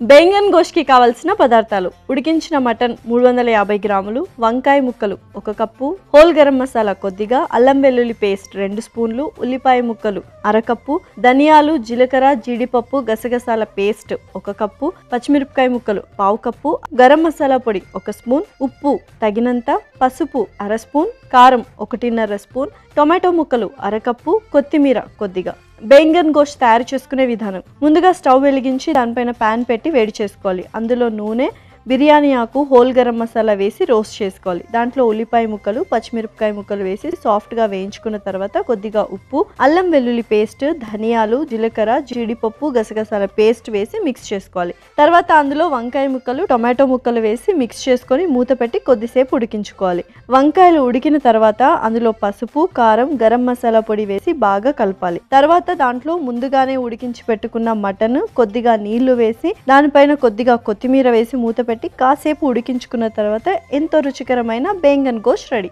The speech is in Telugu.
బెంగన్ గోష్కి కావాల్సిన పదార్థాలు: ఉడికించిన మటన్ 350 గ్రాములు, వంకాయ ముక్కలు 1 కప్పు, హోల్ గరం మసాలా కొద్దిగా, అల్లం వెల్లుల్లి పేస్ట్ 2 స్పూన్లు, ఉల్లిపాయ ముక్కలు 1/2 కప్పు, ధనియాలు, జీలకర్ర, జీడిపప్పు, గసగసాల పేస్ట్ 1 కప్పు, పచ్చిమిరపకాయ ముక్కలు 1/2 కప్పు, గరం మసాలా పొడి 1 స్పూన్, ఉప్పు తగినంత, పసుపు 1/2 స్పూన్, కారం 1.5 స్పూన్, టొమాటో ముక్కలు 1/2 కప్పు, కొత్తిమీర కొద్దిగా. బెంగన్ గోష్ తయారు చేసుకునే విధానం: ముందుగా స్టవ్ వెలిగించి దానిపైన ప్యాన్ పెట్టి వేడి చేసుకోవాలి. అందులో నూనె, బిర్యానీ ఆకు, హోల్ గరం మసాలా వేసి రోస్ట్ చేసుకోవాలి. దాంట్లో ఉల్లిపాయ ముక్కలు, పచ్చిమిరపకాయ ముక్కలు వేసి సాఫ్ట్గా వేయించుకున్న తర్వాత కొద్దిగా ఉప్పు, అల్లం వెల్లుల్లి పేస్ట్, ధనియాలు, జీలకర్ర, జీడిపప్పు, గసగసాల పేస్ట్ వేసి మిక్స్ చేసుకోవాలి. తర్వాత అందులో వంకాయ ముక్కలు, టొమాటో ముక్కలు వేసి మిక్స్ చేసుకొని మూత పెట్టి కొద్దిసేపు ఉడికించుకోవాలి. వంకాయలు ఉడికిన తర్వాత అందులో పసుపు, కారం, గరం మసాలా పొడి వేసి బాగా కలపాలి. తర్వాత దాంట్లో ముందుగానే ఉడికించి పెట్టుకున్న మటన్, కొద్దిగా నీళ్లు వేసి దానిపైన కొద్దిగా కొత్తిమీర వేసి మూత పెట్టి కాసేపు ఉడికించుకున్న తర్వాత ఎంతో రుచికరమైన బెంగన్ గోష్ రెడీ.